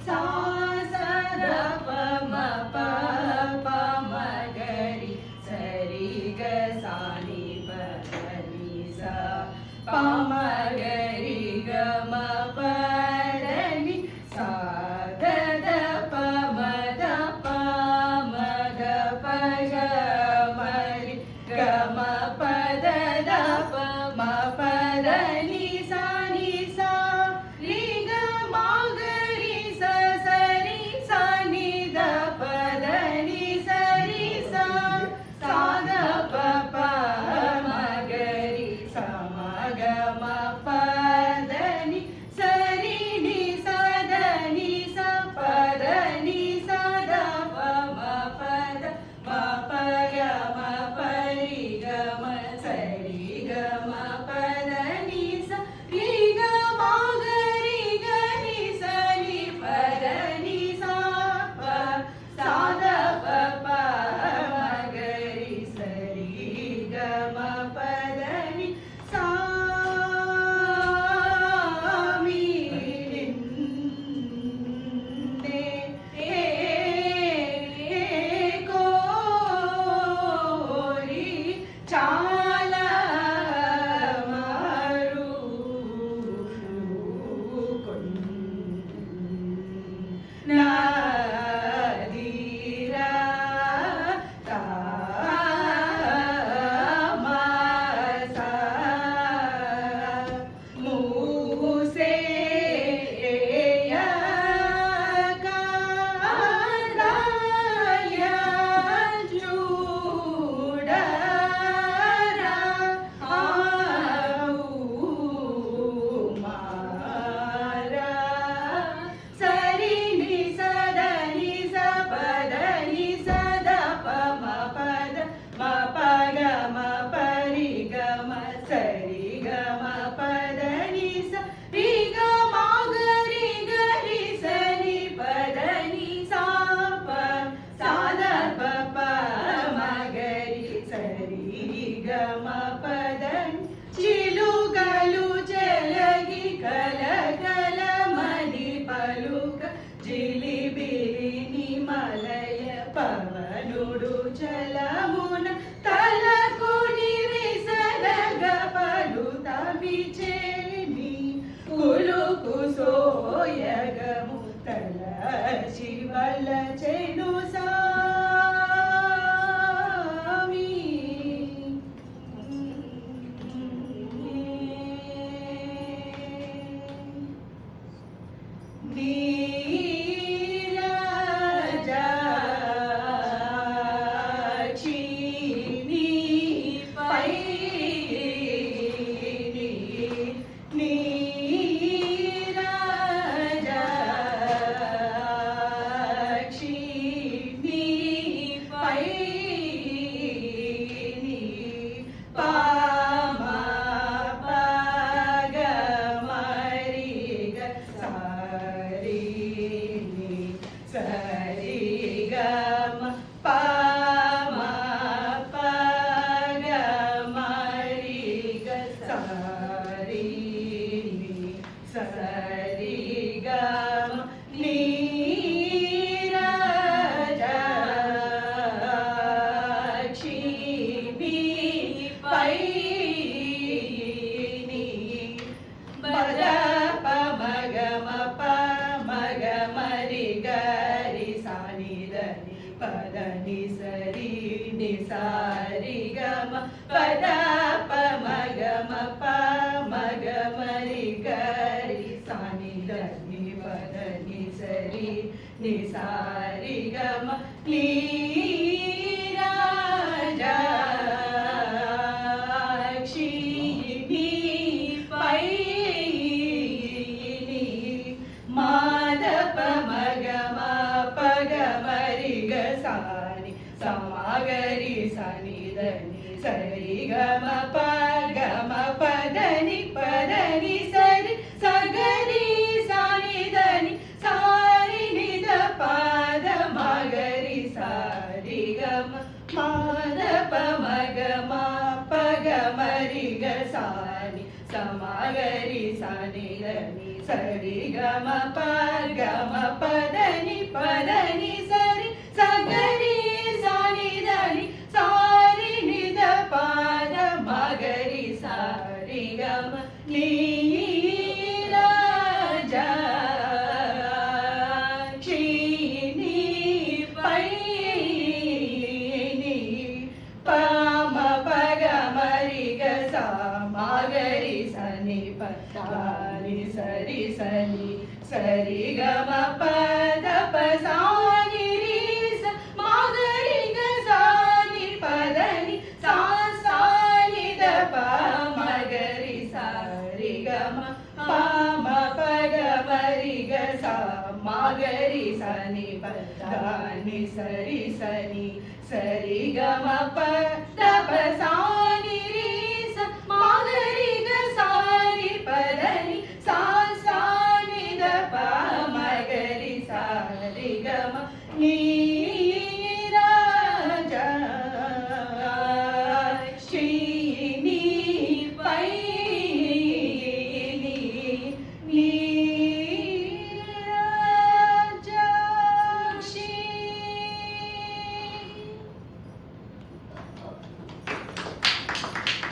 सा सा ध प म प प म ग रि सरि ग सा नि प नि सा प म ग रि ग म प द नि सा ध ध प म ध प म ग प ग म रि ग म प द ध प म प द नि सा रि ग म ग रि ಸ ಸ ರಿ ಸ ನಿ ದ ಪ ದ ನಿ ಸ ರಿ ಸ ಸಾ ದ ಪ ಪ ಮ ಗ ರಿ ಸ ಮ ಗ ಮ ಪ ದ ನಿ ಸ ರಿ ನಿ ಸ ದ ನಿ ಸ ಪ ದ ನಿ ಸ ದ ಪ ಮ ಪ ದ ಮ ಪ ಗ ಮ ಪ ರಿ ಗ ಮ ಸ ರಿ ಗ ಮ ಪ ದ ನಿ ಸ ರಿ ಗ ಮ ಗ ರಿ ಗ ನಿ ಸ ನಿ ಪ ದ ನಿ ಸ ಪ ಸಾ ದ ಪ ಪ ಮ ಗ ರಿ ಸ ರಿ ಗ ಮ ಪ ದ ನಿ ಸಾ ಮಿ ನಿ ದೆ ಕೋರಿ ಚಾಲ ಮಾರು ನದಿರ ತಾ ಮ ಸ ಮೂಸೆಯ ಕಾಲಯ ಚೂಡರ ಮಾರ ಸರಿ ನಿ ಸ ದ ನಿ ಸ ಪ ದ ನಿ ಸ ದ ಪ ಮ ಪ ದ ಮ ಪ ಗ ಮ ಪ ರಿ ಗ ಮ ಸ ರಿ ಗ ಮ ಪ ದ ನಿ ಸ ರಿ ಗ ಮ ಗ ರಿ ಗ ರಿ ಸ ನಿ ಪ ದ ನಿ ಸಾ ಪ ಸಾ ದ ಪ ಪ ಮ ಗ ರಿ ಸ ರಿ ಗ ಮ ಪ ದ ನಿ ಚಿಲುಕಲು ಚಲಗಿ ಕಲ ಕಲ ಮದಿ ಪಲುಕ ಜಿಲಿಬಿಲಿ ನಿಮಲಯ ಪವನುಡು ಚಲಮುನ ತಲಕುನಿ ವಿಸರಗ ಪಲುತ ಬಿಚೇನಿ ಕುಲುಕು ಸೋಯಗಮು ತಲ ಶಿವಲ ಚೆನು ಸಾಮಿ ನೀರಾಜಾಕ್ಷಿಣಿ ಪೈ ನೀರಾಜಾಕ್ಷಿಣಿ ಪೈ ಪಾ ಮ ಪ ಗ ಮ ರಿ ಗ ಸಾ ರಿ ನಿ ಸ ರಿ ಗ ಮ ಪ ಮ ಪ ಗ ಮ ರಿ ಗ ಸಾ ರಿ ನಿ ಸ ರಿ ಗ ಮ ನೀರಾಜಾಕ್ಷಿಣಿ ಪೈ ನಿ ಬದ ಪ ಮ ಗ ಮ ಪ ಮ ಗ ಮ ರಿ ಗ ರಿ ಸಾ ನಿ ದ ನಿ ಪ ದ ನಿ ಸ ರಿ ನಿ ಸಾ ರಿ ಗ ಮ ಪ ದ ಪ ಮ ಗ ಮ ಪ ಮ ಗ ಮ ರಿ ಗ ರಿ ಸಾ ನಿ ದ ನಿ ಪ ದ ನಿ ಸ ರಿ ನಿ ಸಾ ರಿ ಗ ಮ ನೀರಾಜಾಕ್ಷಿಣಿ ಪೈ ನಿ ಮಾದ ಪ ಮ ಗ ಮ ಪ ಗ ಮ ರಿ ಗ ಸಾ ನಿ ಸ ಮ ಗ ರಿ ಸ ನಿ ದ ನಿ ಸ ರಿ ಗ ಮ ಪ ಗ ಮ ಪ ದ ನಿ ಪ ದ ನಿ ಸ ರಿ ಸ ಗ ರಿ ಸಾ ನಿ ದ ನಿ ಸಾ ರಿ ನಿ ದ ಪ ದ ಮ ಗ ರಿ ಸಾ ರಿ ಗ ಮ ಮಾದ ಪ ಮ ಗ ಮ ಪ ಗ ಮ ರಿ ಗ ಸಾ ನಿ ಸ ಮ ಗ ರಿ ಸಾ ನಿ ದ ನಿ ಸ ರಿ ಗ ಮ ಪ ಗ ಮ ಪದ ನಿ ಸರಿ ಸಗರಿ ಸಾನಿ ಧನಿ ಸಾರಿ ನಿದ ಪಾದ ಮಗರಿ ಸಾರಿ ಗ ಮ ನೀರಾಜ ಕ್ಷೀಣಿ ಪೈ ನಿ ಪ ಮ ಪ ಗ ಮರಿ ಗ ಸಾ ಮಗರಿ ಸನಿ ಪ ನಿ ಸರಿ ಸನಿ ಸರಿ ಗ ಮ ಪ ದ ಪ ಸಾ ನಿ ರಿ ಸ ಮಗರಿ ಗ ಸಾ ನಿ ಪ ದ ನಿ ಸಾ ಸಾ ನಿ ದ ಪ ಮಗರಿ ಸಾ ರಿ ಗ ಮ ಪ ಮ ಪ ಗ ಮರಿ ಗ ಸಾ ಮಗರಿ ಸ ನಿ ಪ ದ ನಿ ಸರಿ ಸನಿ ಸರಿ ಗ ಮ ಪ ದ ಪ ಸಾ ನಿ